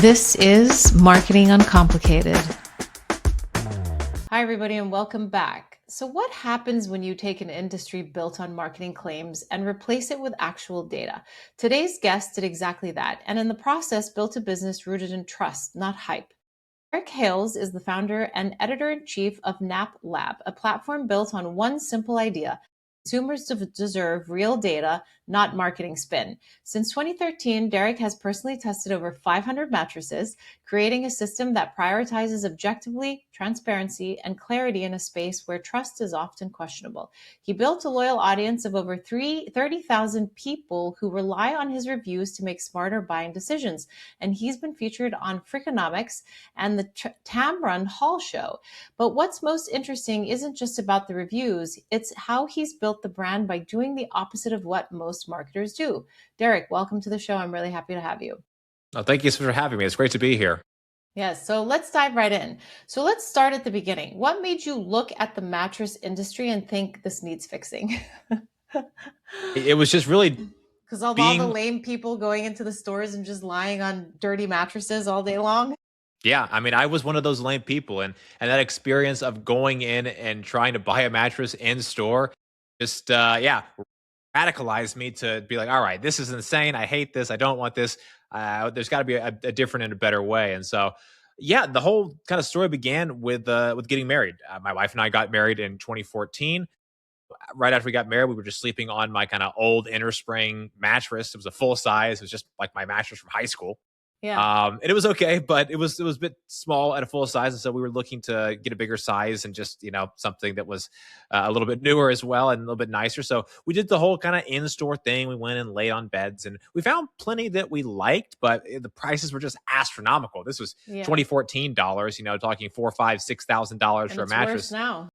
This is Marketing Uncomplicated. Hi, everybody, and welcome back. So what happens when you take an industry built on marketing claims and replace it with actual data? Today's guest did exactly that, and in the process built a business rooted in trust, not hype. Hales is the founder and editor-in-chief of NAPLAB, a platform built on one simple idea. Consumers deserve real data, not marketing spin. Since 2013, Derek has personally tested over 500 mattresses, creating a system that prioritizes objectivity, transparency, and clarity in a space where trust is often questionable. He built a loyal audience of over 30,000 people who rely on his reviews to make smarter buying decisions. And he's been featured on Freakonomics and the Tamron Hall Show. But what's most interesting isn't just about the reviews, it's how he's built the brand by doing the opposite of what most marketers do. Derek, welcome to the show. I'm really happy to have you. Oh, thank you for having me. It's great to be here. Yes, so let's dive right in. So let's start at the beginning. What made you look at the mattress industry and think this needs fixing? It was just really because of all the lame people going into the stores and just lying on dirty mattresses all day long. Yeah, I mean, I was one of those lame people, and that experience of going in and trying to buy a mattress in store just radicalized me to be like, all right, this is insane. I hate this. I don't want this. There's got to be a different and a better way. And so, yeah, the whole kind of story began with getting married. My wife and I got married in 2014. Right after we got married, we were just sleeping on my kind of old innerspring mattress. It was a full size. It was just like my mattress from high school. Yeah. And it was okay, but it was a bit small at a full size. And so we were looking to get a bigger size and just, something that was a little bit newer as well and a little bit nicer. So we did the whole kind of in-store thing. We went and laid on beds and we found plenty that we liked, but the prices were just astronomical. This was 2014 dollars, talking $4,000, $5,000, $6,000 for a mattress. Worse now.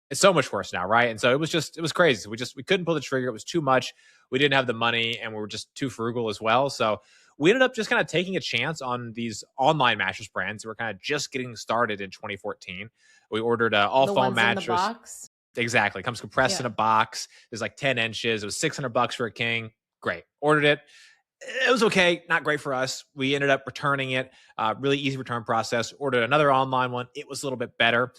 It's so much worse now, right? And so it was crazy. So we couldn't pull the trigger. It was too much. We didn't have the money and we were just too frugal as well. So we ended up just kind of taking a chance on these online mattress brands that were kind of just getting started in 2014. We ordered an all-foam mattress. In the box? Exactly. It comes compressed in a box. There's like 10 inches. It was $600 for a king. Great. Ordered it. It was okay. Not great for us. We ended up returning it. Really easy return process. Ordered another online one. It was a little bit better.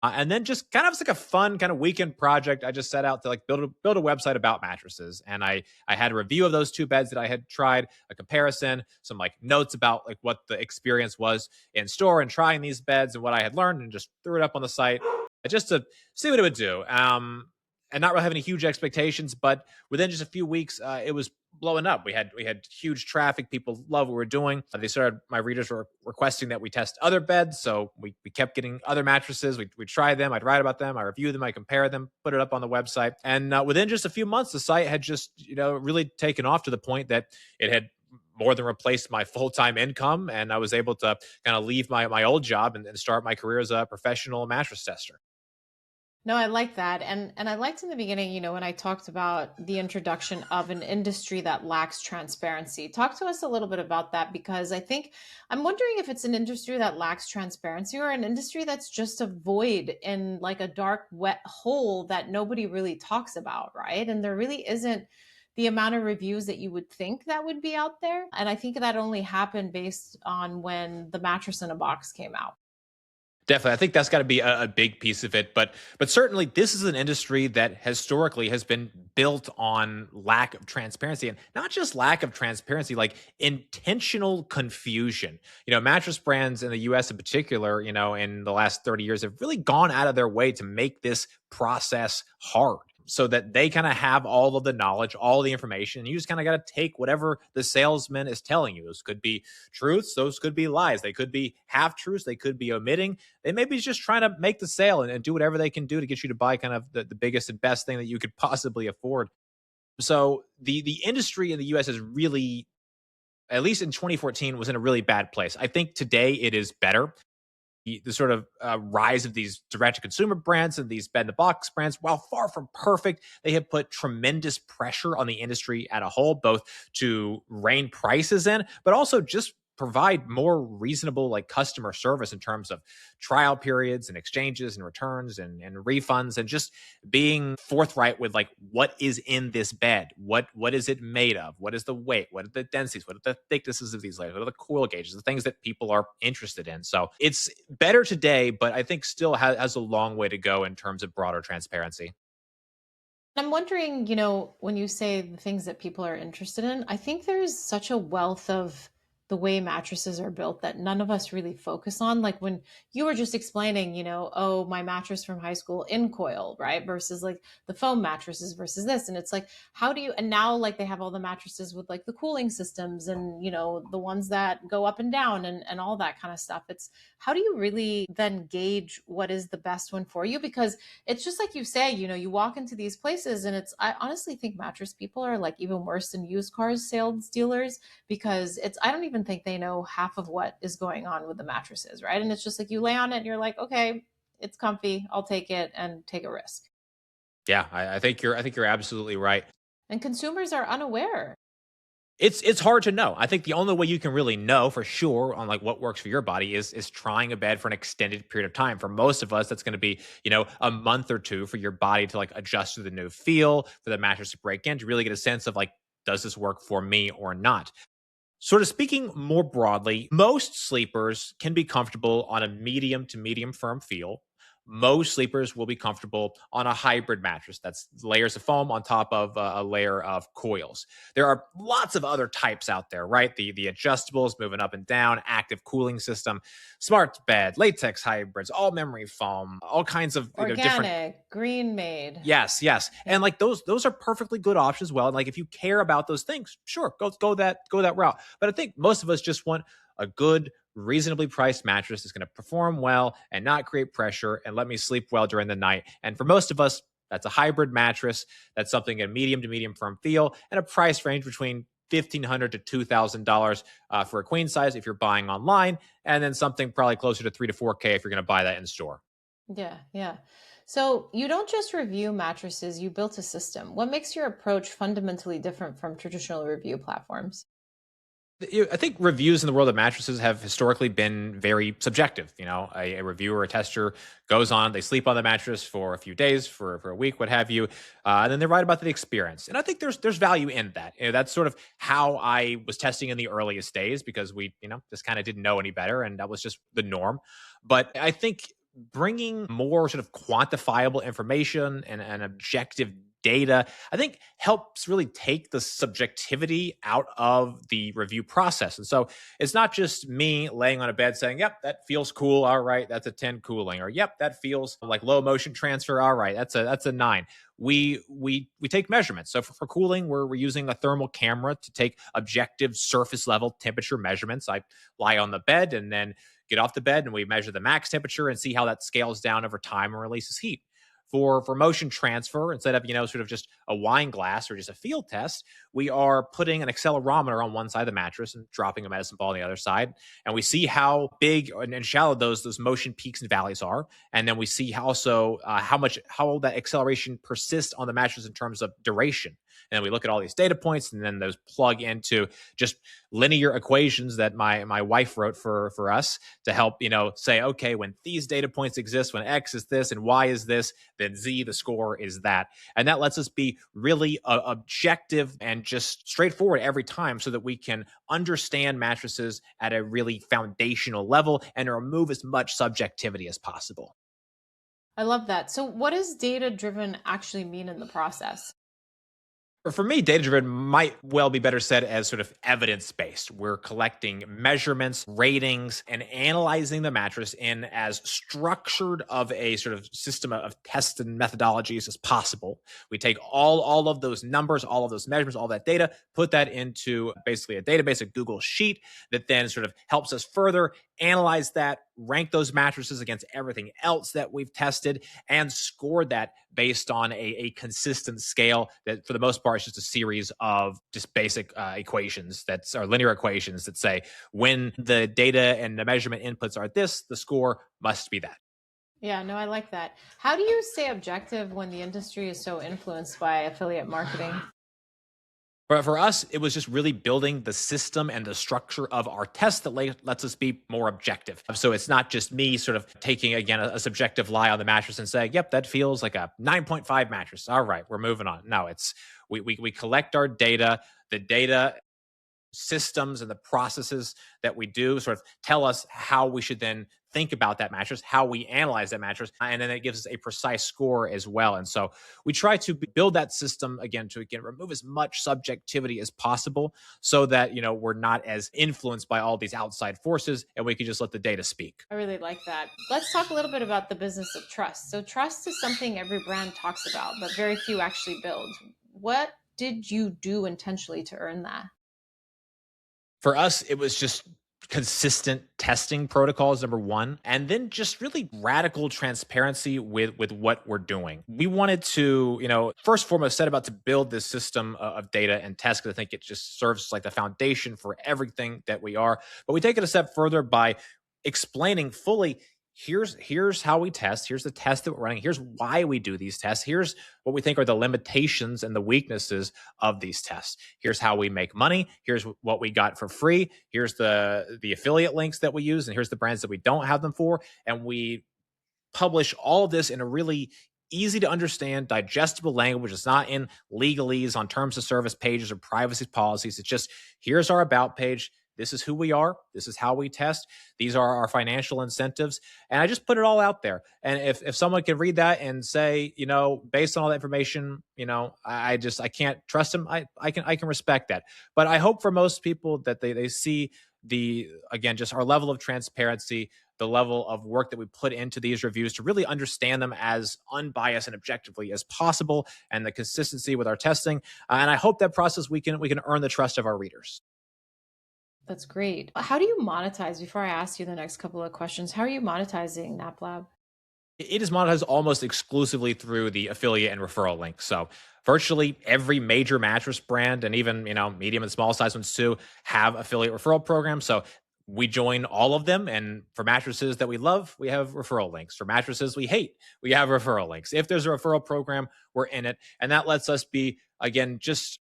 And then just kind of it's like a fun kind of weekend project. I just set out to like build a website about mattresses. And I had a review of those two beds that I had tried, a comparison, some like notes about like what the experience was in store and trying these beds and what I had learned, and just threw it up on the site just to see what it would do. And not really having any huge expectations, but within just a few weeks, it was blowing up. We had huge traffic. People love what we're doing. My readers were requesting that we test other beds. So we kept getting other mattresses. We tried them. I'd write about them. I review them. I compare them, put it up on the website. And within just a few months, the site had just, really taken off to the point that it had more than replaced my full-time income. And I was able to kind of leave my old job and start my career as a professional mattress tester. No, I like that. And I liked in the beginning, when I talked about the introduction of an industry that lacks transparency. Talk to us a little bit about that, because I'm wondering if it's an industry that lacks transparency or an industry that's just a void in like a dark, wet hole that nobody really talks about, right? And there really isn't the amount of reviews that you would think that would be out there. And I think that only happened based on when the mattress in a box came out. Definitely. I think that's got to be a big piece of it. But certainly this is an industry that historically has been built on lack of transparency, and not just lack of transparency, like intentional confusion. Mattress brands in the US in particular, in the last 30 years have really gone out of their way to make this process hard, so that they kind of have all of the knowledge, all the information, and you just kind of got to take whatever the salesman is telling you. Those could be truths, those could be lies, they could be half truths, they could be omitting. They may be just trying to make the sale and do whatever they can do to get you to buy kind of the biggest and best thing that you could possibly afford. So the industry in the US is really, at least in 2014, was in a really bad place. I think today it is better. The sort of rise of these direct-to-consumer brands and these bed-in-the-box brands, while far from perfect, they have put tremendous pressure on the industry at a whole, both to rein prices in, but also just provide more reasonable like customer service in terms of trial periods and exchanges and returns and refunds, and just being forthright with like what is in this bed, what is it made of, what is the weight, what are the densities, what are the thicknesses of these layers, what are the coil gauges, the things that people are interested in. So it's better today, but I think still has a long way to go in terms of broader transparency. I'm wondering, when you say the things that people are interested in, I think there's such a wealth of the way mattresses are built that none of us really focus on. Like when you were just explaining, oh, my mattress from high school in coil, right? Versus like the foam mattresses versus this. And it's like, how do you, and now like they have all the mattresses with like the cooling systems and, the ones that go up and down and all that kind of stuff. It's how do you really then gauge what is the best one for you? Because it's just like you say, you walk into these places and I honestly think mattress people are like even worse than used cars sales dealers because I don't even think they know half of what is going on with the mattresses, right? And it's just like you lay on it and you're like, okay, it's comfy, I'll take it and take a risk. Yeah, I think you're absolutely right. And consumers are unaware. It's hard to know. I think the only way you can really know for sure on like what works for your body is trying a bed for an extended period of time. For most of us, that's going to be, a month or two for your body to like adjust to the new feel, for the mattress to break in, to really get a sense of like, does this work for me or not? Sort of speaking more broadly, most sleepers can be comfortable on a medium to medium firm feel. Most sleepers will be comfortable on a hybrid mattress. That's layers of foam on top of a layer of coils. There are lots of other types out there, right? The adjustables, moving up and down, active cooling system, smart bed, latex hybrids, all memory foam, all kinds of different. Organic, green made. Yes, yes. Yeah. And like those are perfectly good options as well. And like if you care about those things, sure, go that route. But I think most of us just want a good, reasonably priced mattress that's going to perform well and not create pressure and let me sleep well during the night. And for most of us, that's a hybrid mattress. That's something a medium to medium firm feel and a price range between $1,500 to $2,000 for a queen size if you're buying online, and then something probably closer to 3 to 4K if you're going to buy that in store. Yeah, yeah. So you don't just review mattresses, you built a system. What makes your approach fundamentally different from traditional review platforms? I think reviews in the world of mattresses have historically been very subjective. A reviewer, a tester goes on, they sleep on the mattress for a few days, for a week, what have you, and then they write about the experience. And I think there's value in that. That's sort of how I was testing in the earliest days because we, just kind of didn't know any better, and that was just the norm. But I think bringing more sort of quantifiable information and objective data, I think helps really take the subjectivity out of the review process. And so it's not just me laying on a bed saying, yep, that feels cool. All right, that's a 10 cooling. Or yep, that feels like low motion transfer. All right, that's a 9. We take measurements. So for cooling, we're using a thermal camera to take objective surface level temperature measurements. I lie on the bed and then get off the bed and we measure the max temperature and see how that scales down over time and releases heat. For motion transfer, instead of sort of just a wine glass or just a field test, we are putting an accelerometer on one side of the mattress and dropping a medicine ball on the other side, and we see how big and shallow those motion peaks and valleys are, and then we see also how that acceleration persists on the mattress in terms of duration. And then we look at all these data points, and then those plug into just linear equations that my wife wrote for us to help say, okay, when these data points exist, when X is this and Y is this, then Z, the score is that. And that lets us be really objective and just straightforward every time so that we can understand mattresses at a really foundational level and remove as much subjectivity as possible. I love that. So what does data driven actually mean in the process? For me, data driven might well be better said as sort of evidence based. We're collecting measurements, ratings, and analyzing the mattress in as structured of a sort of system of tests and methodologies as possible. We take all of those numbers, all of those measurements, all that data, put that into basically a database, a Google Sheet that then sort of helps us further analyze that, rank those mattresses against everything else that we've tested, and score that based on a consistent scale that, for the most part, is just a series of just basic equations that are linear equations that say when the data and the measurement inputs are this, the score must be that. Yeah, no, I like that. How do you stay objective when the industry is so influenced by affiliate marketing? But for us, it was just really building the system and the structure of our test that lets us be more objective. So it's not just me sort of taking, again, a subjective lie on the mattress and saying, yep, that feels like a 9.5 mattress. All right, we're moving on. No, it's we collect our data. The data systems and the processes that we do sort of tell us how we should then think about that mattress, how we analyze that mattress, and then it gives us a precise score as well. And so we try to build that system again to again remove as much subjectivity as possible, so that we're not as influenced by all these outside forces, and we can just let the data speak. I really like that. Let's talk a little bit about the business of trust. So, trust is something every brand talks about, but very few actually build. What did you do intentionally to earn that? For us, it was just consistent testing protocols, number one, and then just really radical transparency with what we're doing. We wanted to, first and foremost, set about to build this system of data and tests, because I think it just serves like the foundation for everything that we are. But we take it a step further by explaining fully, here's how we test, here's the test that we're running, here's why we do these tests, here's what we think are the limitations and the weaknesses of these tests, here's how we make money, here's what we got for free, here's the affiliate links that we use, and here's the brands that we don't have them for. And we publish all of this in a really easy to understand, digestible language. It's not in legalese on terms of service pages or privacy policies. It's just, here's our about page. This is who we are. This is how we test. These are our financial incentives. And I just put it all out there. And if someone can read that and say, based on all that information, I can't trust them, I can respect that. But I hope for most people that they see again, just our level of transparency, the level of work that we put into these reviews to really understand them as unbiased and objectively as possible, and the consistency with our testing. And I hope that process we can earn the trust of our readers. That's great. How do you monetize? Before I ask you the next couple of questions, how are you monetizing NAPLAB? It is monetized almost exclusively through the affiliate and referral links. So virtually every major mattress brand, and even medium and small size ones too, have affiliate referral programs. So we join all of them. And for mattresses that we love, we have referral links. For mattresses we hate, we have referral links. If there's a referral program, we're in it. And that lets us be, again, just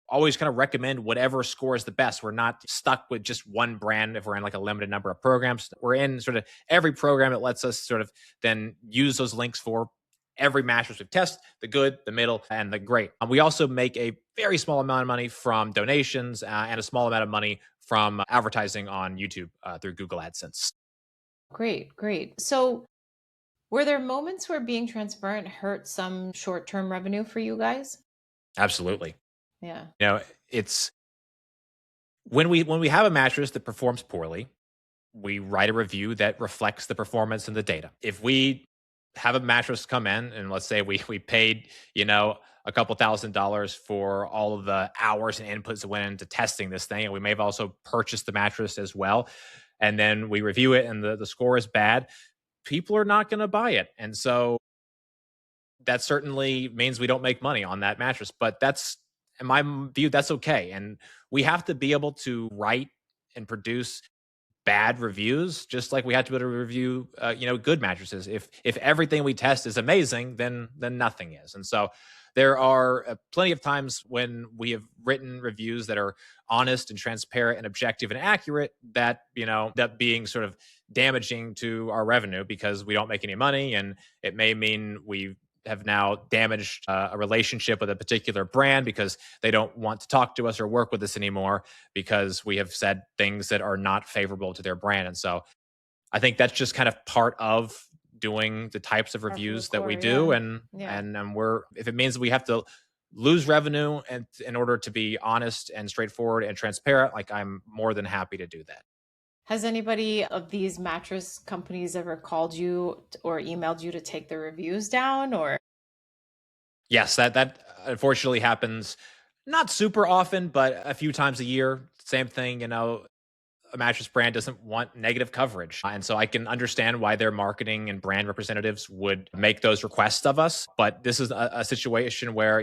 always kind of recommend whatever score is the best. We're not stuck with just one brand if we're in like a limited number of programs. We're in sort of every program that lets us sort of then use those links for every mattress we test, the good, the middle, and the great. We also make a very small amount of money from donations, and a small amount of money from advertising on YouTube through Google AdSense. Great, great. So, were there moments where being transparent hurt some short-term revenue for you guys? Absolutely. Yeah. It's when we have a mattress that performs poorly, we write a review that reflects the performance and the data. If we have a mattress come in, and let's say we paid, a couple $1,000s for all of the hours and inputs that went into testing this thing, and we may have also purchased the mattress as well, and then we review it and the score is bad, people are not going to buy it. And so that certainly means we don't make money on that mattress. But that's, in my view, that's okay. And we have to be able to write and produce bad reviews, just like we have to be able to review, good mattresses. If everything we test is amazing, then nothing is. And so there are plenty of times when we have written reviews that are honest and transparent and objective and accurate that that being sort of damaging to our revenue, because we don't make any money, and it may mean we have now damaged a relationship with a particular brand because they don't want to talk to us or work with us anymore because we have said things that are not favorable to their brand. And so I think that's just kind of part of doing the types of Par for the reviews that we core, do. yeah. And Yeah. we're, if it means we have to lose revenue and in order to be honest and straightforward and transparent, like, I'm more than happy to do that. Has anybody of these mattress companies ever called you or emailed you to take their reviews down, or? Yes, that unfortunately happens not super often, but a few times a year. Same thing, a mattress brand doesn't want negative coverage. And so I can understand why their marketing and brand representatives would make those requests of us. But this is a situation where,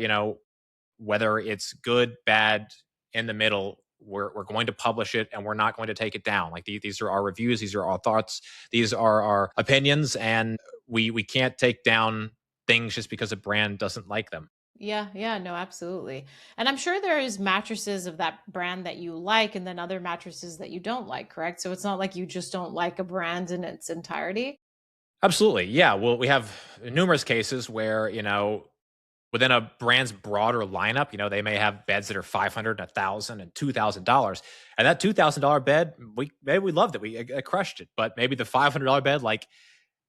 whether it's good, bad, in the middle, we're going to publish it, and we're not going to take it down. Like, these are our reviews, these are our thoughts, these are our opinions, and we can't take down things just because a brand doesn't like them. Yeah, yeah, no, absolutely. And I'm sure there is mattresses of that brand that you like and then other mattresses that you don't like, correct? So it's not like you just don't like a brand in its entirety. Absolutely. Yeah. Well, we have numerous cases where, within a brand's broader lineup, they may have beds that are 500, 1,000, and $2,000. And that $2,000 bed, maybe we loved it. We crushed it. But maybe the $500 bed, like,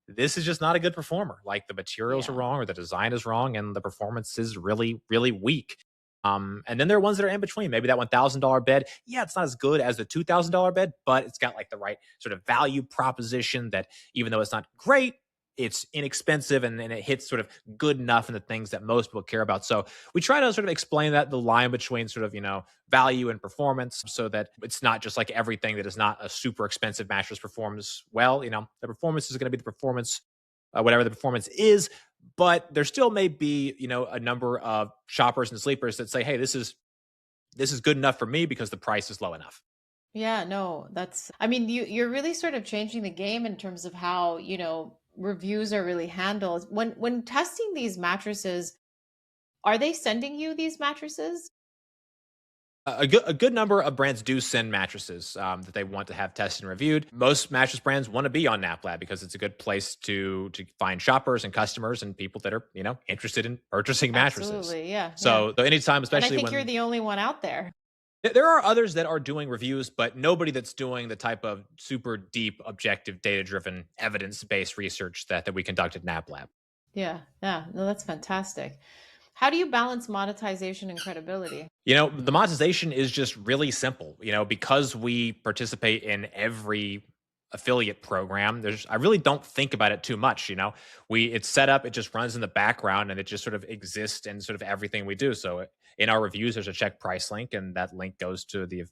this is just not a good performer. Like, the materials are Yeah. wrong or the design is wrong and the performance is really, really weak. And then there are ones that are in between. Maybe that $1,000 bed, yeah, it's not as good as the $2,000 bed, but it's got like the right sort of value proposition that even though it's not great, it's inexpensive and it hits sort of good enough in the things that most people care about. So we try to sort of explain that the line between sort of, value and performance so that it's not just like everything that is not a super expensive mattress performs well. The performance is going to be the performance, whatever the performance is, but there still may be, a number of shoppers and sleepers that say, hey, this is good enough for me because the price is low enough. Yeah, no, I mean, you're really sort of changing the game in terms of how, reviews are really handled. When testing these mattresses, are they sending you these mattresses? A good number of brands do send mattresses that they want to have tested and reviewed. Most mattress brands want to be on NAPLAB because it's a good place to find shoppers and customers and people that are interested in purchasing mattresses. Absolutely. Yeah, yeah. So anytime, And I especially think you're when the only one out there. there are others that are doing reviews, but nobody that's doing the type of super deep, objective, data driven, evidence based research that we conduct at NAPLAB. Yeah, yeah. No, that's fantastic. How do you balance monetization and credibility? The monetization is just really simple. Because we participate in every affiliate program, I really don't think about it too much. It's set up, it just runs in the background and it just sort of exists in sort of everything we do. So in our reviews, there's a check price link, and that link goes to the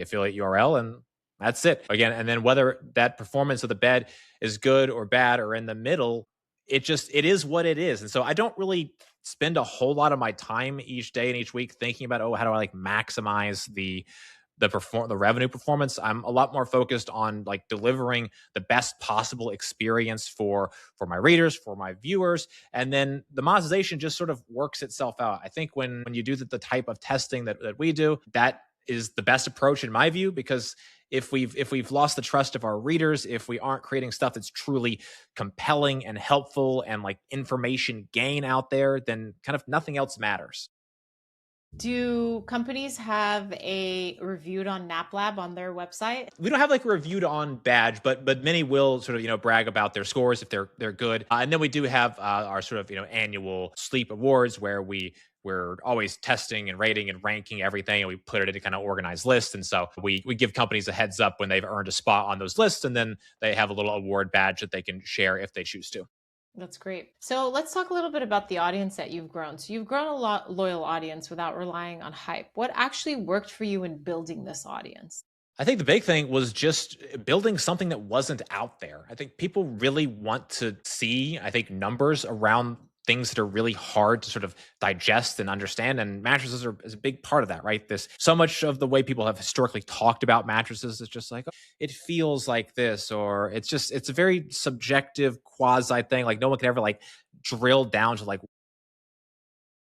affiliate URL, and that's it. Again, and then whether that performance of the bed is good or bad or in the middle, it is what it is. And so I don't really spend a whole lot of my time each day and each week thinking about, oh, how do I like maximize the revenue performance. I'm a lot more focused on like delivering the best possible experience for my readers, for my viewers, and then the monetization just sort of works itself out. I think when you do the type of testing that we do, that is the best approach in my view, because if we've lost the trust of our readers, if we aren't creating stuff that's truly compelling and helpful and like information gain out there, then kind of nothing else matters. Do companies have a reviewed on NAPLAB on their website? We don't have like a reviewed on badge, but many will sort of brag about their scores if they're good. And then we do have our sort of annual sleep awards where we're always testing and rating and ranking everything, and we put it in a kind of organized list. And so we give companies a heads up when they've earned a spot on those lists, and then they have a little award badge that they can share if they choose to. That's great. So let's talk a little bit about the audience that you've grown. So you've grown a lot loyal audience without relying on hype. What actually worked for you in building this audience? I think the big thing was just building something that wasn't out there. I think people really want to see, I think, numbers around things that are really hard to sort of digest and understand. And mattresses is a big part of that, right? This so much of the way people have historically talked about mattresses is just like, "Oh, it feels like this," or it's a very subjective quasi thing. Like no one can ever like drill down to like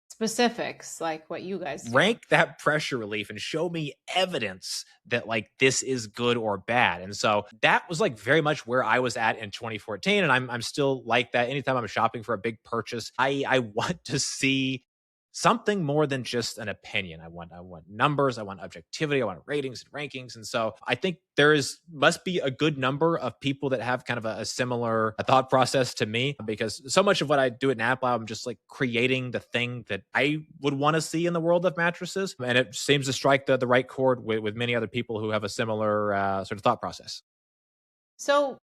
Specifics, like what you guys do. rank that pressure relief and show me evidence that like this is good or bad. And so that was like very much where I was at in 2014, and I'm still like that. Anytime I'm shopping for a big purchase, I want to see something more than just an opinion. I want numbers, I want objectivity, I want ratings and rankings. And so I think must be a good number of people that have kind of a similar thought process to me, because so much of what I do at NAPLAB, I'm just like creating the thing that I would want to see in the world of mattresses. And it seems to strike the right chord with many other people who have a similar sort of thought process. So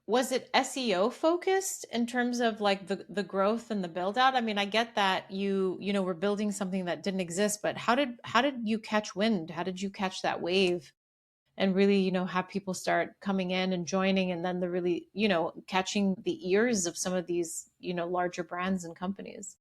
was it SEO focused in terms of like the growth and the build out? I mean, I get that you were building something that didn't exist, but how did you catch wind? How did you catch that wave and really, have people start coming in and joining and then the really, catching the ears of some of these, larger brands and companies?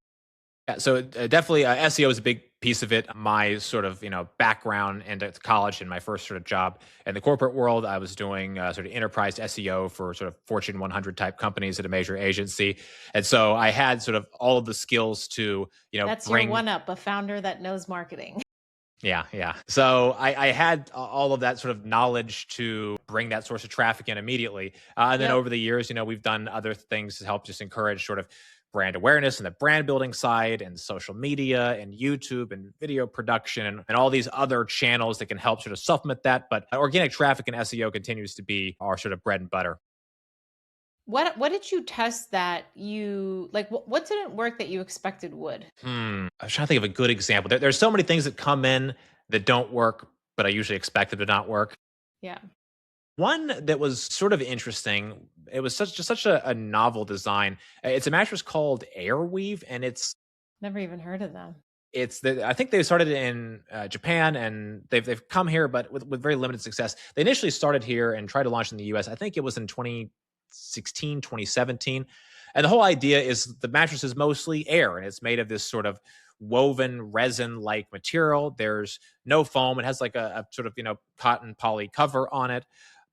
Yeah, so definitely SEO is a big piece of it. My sort of, background into college and my first sort of job in the corporate world, I was doing sort of enterprise SEO for sort of Fortune 100 type companies at a major agency. And so I had sort of all of the skills to, That's your bring. one up, a founder that knows marketing. Yeah, yeah. So I had all of that sort of knowledge to bring that source of traffic in immediately. And then Yep. over the years, we've done other things to help just encourage sort of brand awareness and the brand building side and social media and YouTube and video production and all these other channels that can help sort of supplement that. But organic traffic and SEO continues to be our sort of bread and butter. What did you test that you like? What didn't work that you expected would? I was trying to think of a good example. There's so many things that come in that don't work, but I usually expect them to not work. Yeah, One that was sort of interesting, it was such a novel design. It's a mattress called Airweave, and never even heard of them. I think they started in Japan, and they've come here, but with very limited success. They initially started here and tried to launch in the US. I think it was in 2016, 2017. And the whole idea is the mattress is mostly air, and it's made of this sort of woven resin like material. There's no foam. It has like a sort of cotton poly cover on it.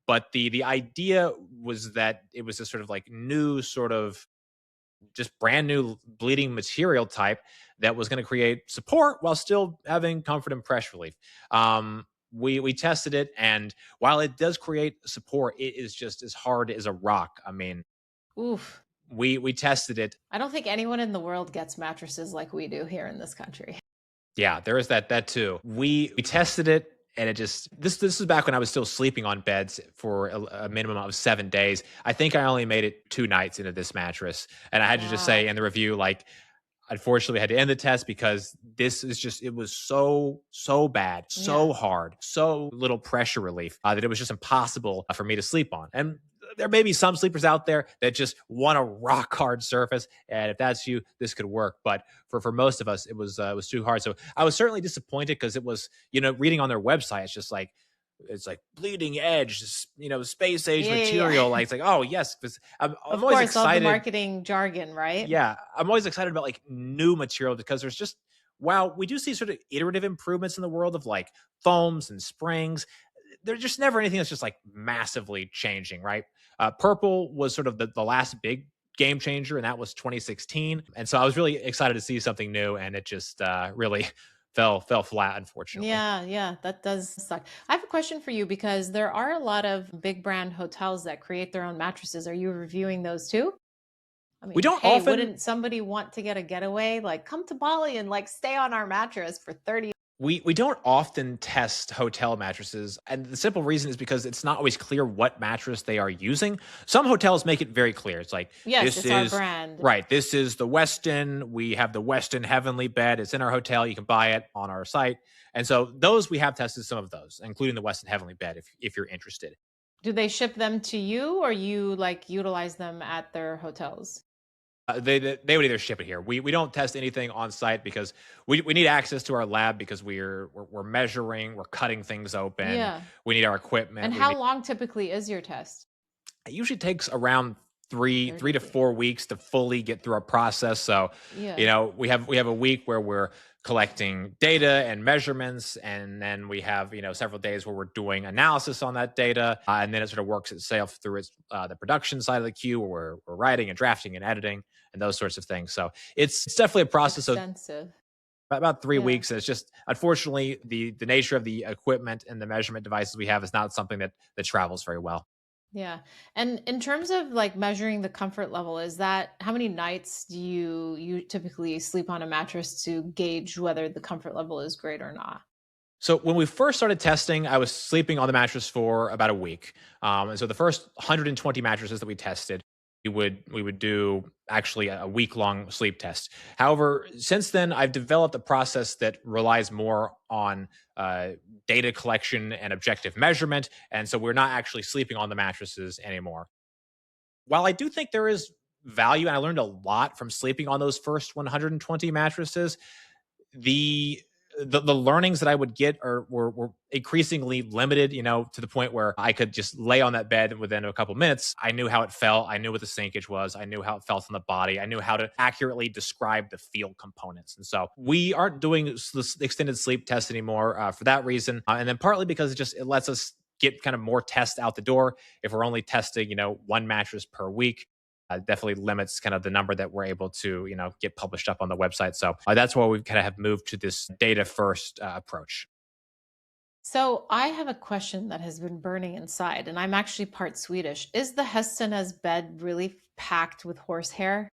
But the idea was that it was a sort of like new sort of just brand new bleeding material type that was going to create support while still having comfort and pressure relief. We tested it, and while it does create support, it is just as hard as a rock. I mean, Oof. we tested it. I don't think anyone in the world gets mattresses like we do here in this country. Yeah, there is that too. We tested it, and it just this is back when I was still sleeping on beds for a minimum of 7 days. I think I only made it 2 nights into this mattress, and I had to just say Wow. in the review, like, unfortunately, we had to end the test because it was so bad, Yeah. so hard, so little pressure relief that it was just impossible for me to sleep on. And there may be some sleepers out there that just want a rock hard surface, and if that's you, this could work. But for most of us, it was too hard. So I was certainly disappointed because it was, reading on their website, it's like bleeding edge, space age Yeah, yeah, yeah. material. Like, it's like, oh yes, 'cause I'm Of always course, all the excited. marketing jargon, right? Yeah, I'm always excited about like new material because there's just while we do see sort of iterative improvements in the world of like foams and springs, there's just never anything that's just like massively changing, right? Purple was sort of the last big game changer, and that was 2016. And so I was really excited to see something new, and it just really fell flat, unfortunately. Yeah, yeah, that does suck. I have a question for you because there are a lot of big brand hotels that create their own mattresses. Are you reviewing those too? I We mean, don't hey, often wouldn't somebody want to get a getaway? Like, come to Bali and like stay on our mattress for 30. We don't often test hotel mattresses, and the simple reason is because it's not always clear what mattress they are using. Some hotels make it very clear. It's like Yes, this it's our is brand. right. This is the Westin. We have the Westin Heavenly bed. It's in our hotel. You can buy it on our site. And so those we have tested some of those, including the Westin Heavenly bed, if you're interested. Do they ship them to you or you like utilize them at their hotels? They would either ship it here. We don't test anything on site because we need access to our lab because we're measuring, we're cutting things open. Yeah. We need our And equipment. how long typically is your test? It usually takes around three 30 to days. 4 weeks to fully get through our process. So, Yeah. we have a week where we're collecting data and measurements, and then we have several days where we're doing analysis on that data, and then it sort of works itself through the production side of the queue where we're writing and drafting and editing and those sorts of things. So it's definitely a process of Extensive. about three Yeah. weeks, and it's just unfortunately the nature of the equipment and the measurement devices we have is not something that travels very well. Yeah. And in terms of like measuring the comfort level, is that how many nights do you typically sleep on a mattress to gauge whether the comfort level is great or not? So when we first started testing, I was sleeping on the mattress for about a week. And so the first 120 mattresses that we tested, we would do actually a week long sleep test. However, since then I've developed a process that relies more on data collection and objective measurement, and so we're not actually sleeping on the mattresses anymore. While I do think there is value, and I learned a lot from sleeping on those first 120 mattresses, the the learnings that I would get were increasingly limited, to the point where I could just lay on that bed within a couple minutes. I knew how it felt. I knew what the sinkage was. I knew how it felt on the body. I knew how to accurately describe the feel components. And so we aren't doing this extended sleep test anymore for that reason. And then partly because it lets us get kind of more tests out the door. If we're only testing, one mattress per week, definitely limits kind of the number that we're able to, get published up on the website. So that's why we kind of have moved to this data first approach. So I have a question that has been burning inside, and I'm actually part Swedish. Is the Hästens bed really packed with horsehair?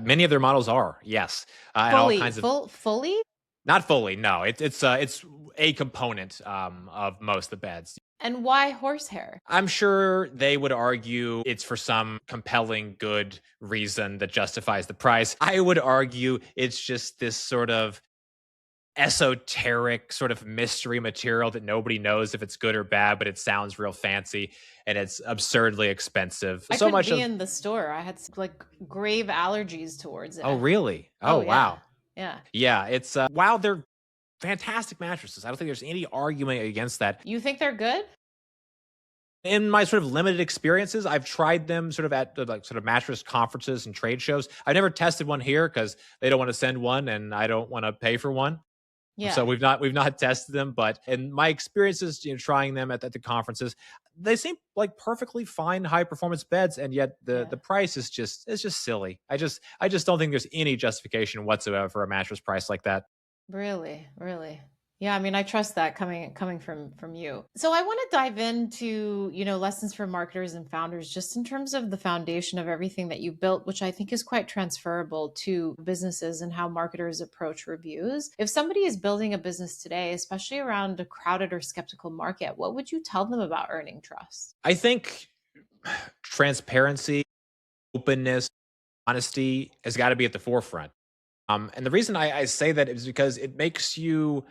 Many of their models are, yes, and all Fully, kinds of. fully? Not fully, no. It's a component of most of the beds. And why horsehair? I'm sure they would argue it's for some compelling, good reason that justifies the price. I would argue it's just this sort of esoteric sort of mystery material that nobody knows if it's good or bad, but it sounds real fancy and it's absurdly expensive. I So couldn't much be of. in the store. I had like grave allergies towards Oh, it. really? Oh, Oh yeah. wow. Yeah. Yeah, it's wow, they're fantastic mattresses. I don't think there's any argument against that. You think they're good? In my sort of limited experiences, I've tried them sort of at like sort of mattress conferences and trade shows. I've never tested one here because they don't want to send one and I don't want to pay for one. So Yeah. we've not tested them, but in my experiences, trying them at the conferences, they seem like perfectly fine high performance beds, and yet the Yeah. price is just silly. I just don't think there's any justification whatsoever for a mattress price like that. Really, really. Yeah, I mean, I trust that coming from you. So I want to dive into, lessons for marketers and founders just in terms of the foundation of everything that you built, which I think is quite transferable to businesses and how marketers approach reviews. If somebody is building a business today, especially around a crowded or skeptical market, what would you tell them about earning trust? I think transparency, openness, honesty has got to be at the forefront. And the reason I say that is because it makes you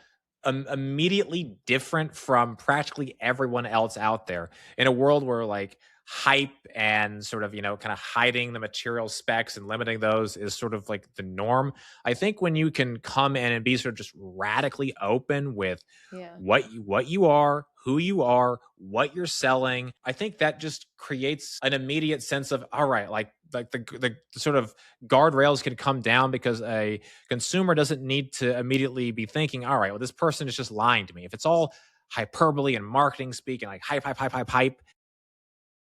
immediately different from practically everyone else out there in a world where like hype and sort of kind of hiding the material specs and limiting those is sort of like the norm. I think when you can come in and be sort of just radically open with Yeah. what you are, who you are, what you're selling, I think that just creates an immediate sense of all right, like the sort of guardrails can come down because a consumer doesn't need to immediately be thinking, all right, well, this person is just lying to me. If it's all hyperbole and marketing speak and like hype, hype, hype, hype, hype,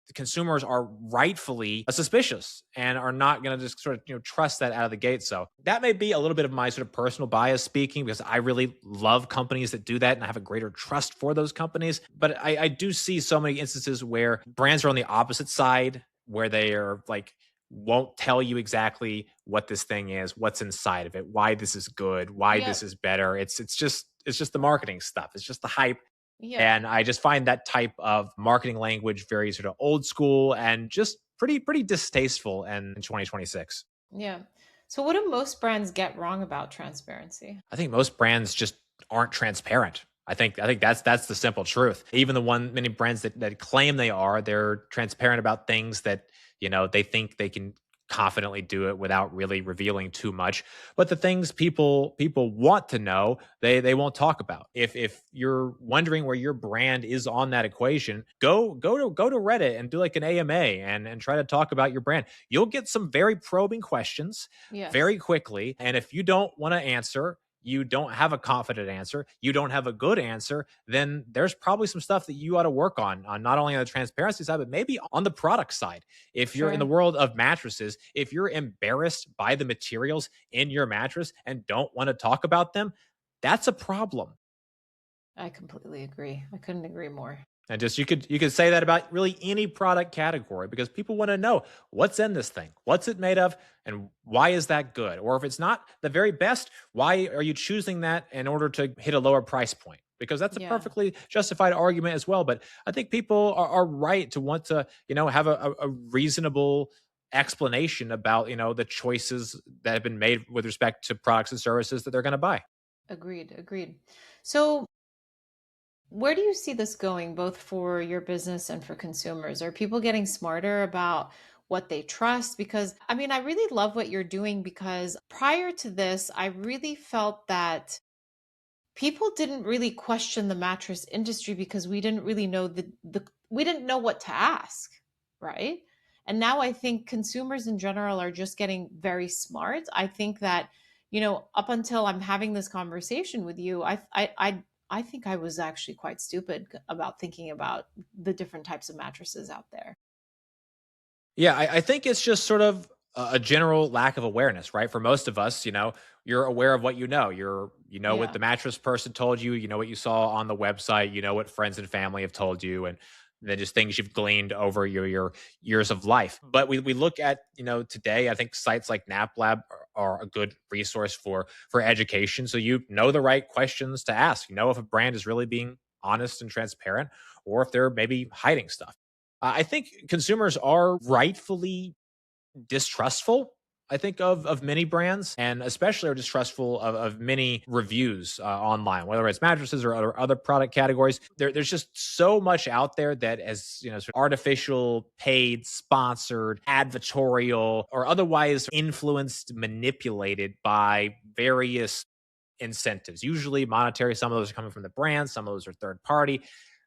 the consumers are rightfully suspicious and are not going to just sort of trust that out of the gate. So that may be a little bit of my sort of personal bias speaking because I really love companies that do that and I have a greater trust for those companies. But I do see so many instances where brands are on the opposite side, where they are like won't tell you exactly what this thing is, what's inside of it, why this is good, why Yeah. this is better. It's just the marketing stuff. It's just the hype, Yeah. and I just find that type of marketing language very sort of old school and just pretty distasteful in 2026. Yeah. So what do most brands get wrong about transparency? I think most brands just aren't transparent. I think that's the simple truth. Even the many brands that claim they're transparent about things that, they think they can confidently do it without really revealing too much. But the things people want to know, they won't talk about. If you're wondering where your brand is on that equation, go to Reddit and do like an AMA and try to talk about your brand. You'll get some very probing questions Yes. very quickly. And if you don't want to answer, you don't have a confident answer, you don't have a good answer, then there's probably some stuff that you ought to work on not only on the transparency side, but maybe on the product side. If you're in the Sure. world of mattresses, if you're embarrassed by the materials in your mattress and don't want to talk about them, that's a problem. I completely agree. I couldn't agree more. And just you could say that about really any product category because people want to know what's in this thing, what's it made of, and why is that good? Or if it's not the very best, why are you choosing that in order to hit a lower price point? Because that's a Yeah. perfectly justified argument as well. But I think people are right to want to, have a reasonable explanation about, the choices that have been made with respect to products and services that they're going to buy. Agreed. Agreed. So where do you see this going, both for your business and for consumers? Are people getting smarter about what they trust? Because, I mean, I really love what you're doing because prior to this, I really felt that people didn't really question the mattress industry because we didn't really know the we didn't know what to ask, right? And now I think consumers in general are just getting very smart. I think that, up until I'm having this conversation with you, I think I was actually quite stupid about thinking about the different types of mattresses out there. Yeah, I think it's just sort of a general lack of awareness, right? For most of us, you're aware of what you know. You know what Yeah. the mattress person told you, you know what you saw on the website, you know what friends and family have told you, and then just things you've gleaned over your years of life. But we look at, today, I think sites like NAPLAB are a good resource for education. So you know the right questions to ask. You know if a brand is really being honest and transparent, or if they're maybe hiding stuff. I think consumers are rightfully distrustful. I think of many brands, and especially are distrustful of many reviews online, whether it's mattresses or other product categories. There's just so much out there that is, sort of artificial, paid, sponsored, advertorial, or otherwise influenced, manipulated by various incentives, usually monetary. Some of those are coming from the brand, some of those are third party,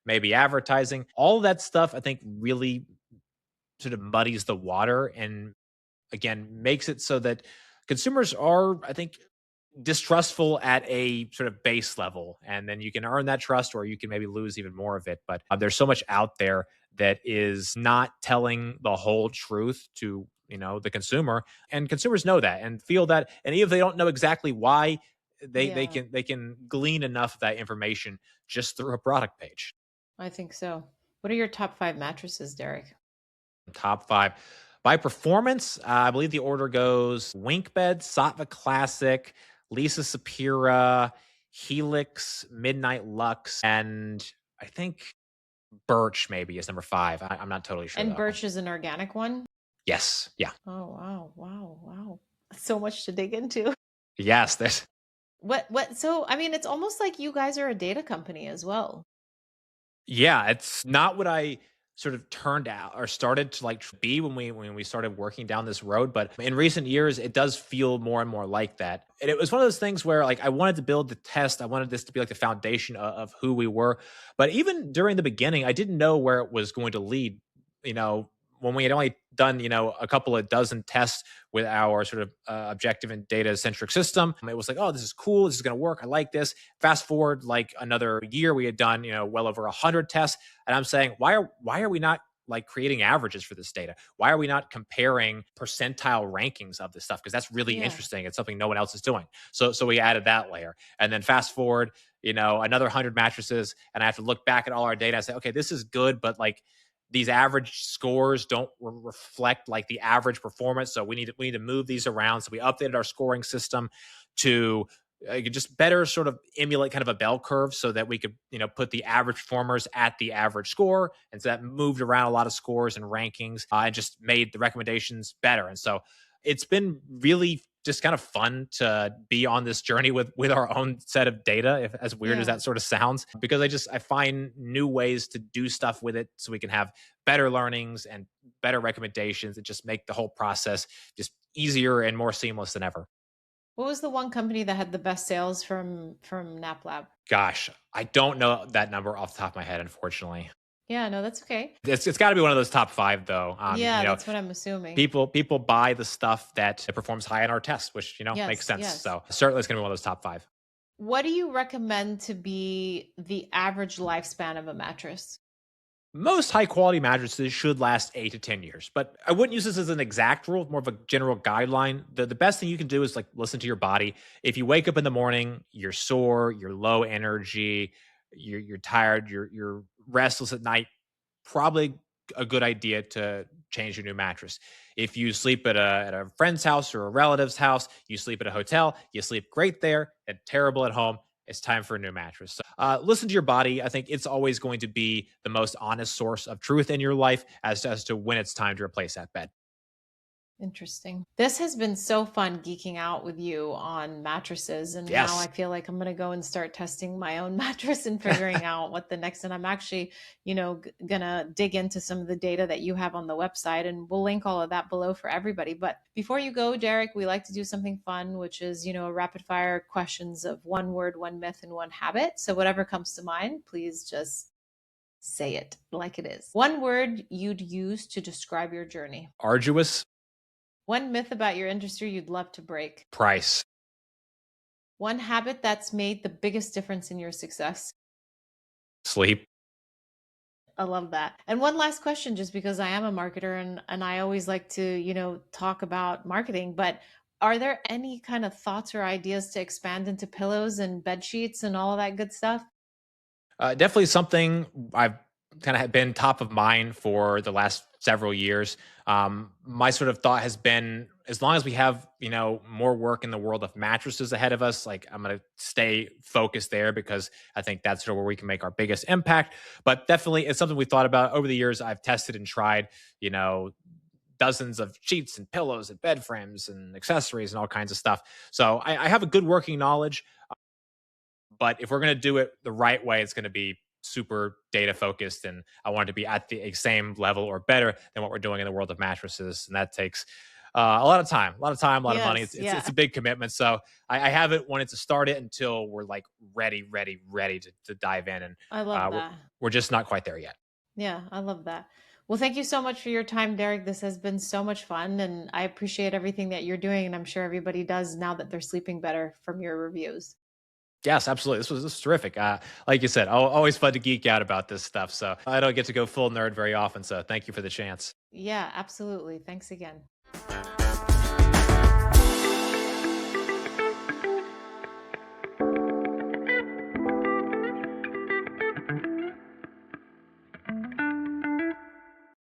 maybe advertising. All of that stuff, I think, really sort of muddies the water and again makes it so that consumers are, I think, distrustful at a sort of base level. And then you can earn that trust or you can maybe lose even more of it. But there's so much out there that is not telling the whole truth to, the consumer. And consumers know that and feel that. And even if they don't know exactly why, Yeah, they can glean enough of that information just through a product page. I think so. What are your top 5 mattresses, Derek? Top five. By performance, I believe the order goes Wink Bed, Sattva Classic, Lisa Sapira, Helix, Midnight Lux, and I think Birch maybe is number five. I'm not totally sure And though. Birch is an organic one? Yes. Yeah. Oh, wow. Wow. Wow. So much to dig into. Yes. There's So I mean, it's almost like you guys are a data company as well. Yeah, it's not what I sort of turned out or started to like be when we started working down this road, but in recent years it does feel more and more like that. And it was one of those things where like I wanted to build the test, I wanted this to be like the foundation of who we were. But even during the beginning, I didn't know where it was going to lead, you know, when we had only done, a couple of dozen tests with our sort of objective and data centric system. It was like, oh, this is cool. This is going to work. I like this. Fast forward like another year, we had done, well over 100 tests, and I'm saying, why are we not like creating averages for this data? Why are we not comparing percentile rankings of this stuff? Because that's really Yeah. interesting. It's something no one else is doing. So we added that layer, and then fast forward, another 100 mattresses, and I have to look back at all our data and say, okay, this is good, but like these average scores don't reflect like the average performance. So we need to move these around. So we updated our scoring system to just better sort of emulate kind of a bell curve so that we could, put the average performers at the average score. And so that moved around a lot of scores and rankings and just made the recommendations better. And so it's been really just kind of fun to be on this journey with our own set of data, if as weird as Yeah. that sort of sounds, because I find new ways to do stuff with it so we can have better learnings and better recommendations that just make the whole process just easier and more seamless than ever. What was the one company that had the best sales from NapLab? Gosh, I don't know that number off the top of my head, unfortunately. Yeah, no, that's okay. It's got to be one of those top five, though. Yeah, that's what I'm assuming. People buy the stuff that performs high in our tests, which makes Yes, sense. yes. So certainly, it's going to be one of those top five. What do you recommend to be the average lifespan of a mattress? Most high quality mattresses should last 8 to 10 years, but I wouldn't use this as an exact rule, more of a general guideline. The best thing you can do is like listen to your body. If you wake up in the morning, you're sore, you're low energy, you're tired, you're restless at night, probably a good idea to change your new mattress. If you sleep at a friend's house or a relative's house, you sleep at a hotel, you sleep great there and terrible at home, it's time for a new mattress. So, listen to your body. I think it's always going to be the most honest source of truth in your life as to when it's time to replace that bed. Interesting. This has been so fun geeking out with you on mattresses. And now Yes. I feel like I'm going to go and start testing my own mattress and figuring out what the next. And I'm actually, going to dig into some of the data that you have on the website, and we'll link all of that below for everybody. But before you go, Derek, we like to do something fun, which is, a rapid fire questions of one word, one myth, and one habit. So whatever comes to mind, please just say it like it is. One word you'd use to describe your journey. Arduous. One myth about your industry you'd love to break. Price. One habit that's made the biggest difference in your success. Sleep. I love that. And one last question, just because I am a marketer and I always like to, talk about marketing, but are there any kind of thoughts or ideas to expand into pillows and bed sheets and all of that good stuff? Definitely something I've kind of been top of mind for the last several years. My sort of thought has been, as long as we have, more work in the world of mattresses ahead of us, like I'm going to stay focused there because I think that's sort of where we can make our biggest impact. But definitely it's something we thought about over the years. I've tested and tried, you know, dozens of sheets and pillows and bed frames and accessories and all kinds of stuff. So I have a good working knowledge. But if we're going to do it the right way, it's going to be super data focused. And I want it to be at the same level or better than what we're doing in the world of mattresses. And that takes a lot of time, a lot of money. Yes, It's yeah. a big commitment. So I haven't wanted to start it until we're like ready to dive in. And I love we're, that. we're just not quite there yet. Yeah, I love that. Well, thank you so much for your time, Derek. This has been so much fun, and I appreciate everything that you're doing. And I'm sure everybody does now that they're sleeping better from your reviews. Yes, absolutely. This was terrific. Like you said, always fun to geek out about this stuff. So I don't get to go full nerd very often. So thank you for the chance. Yeah, absolutely. Thanks again.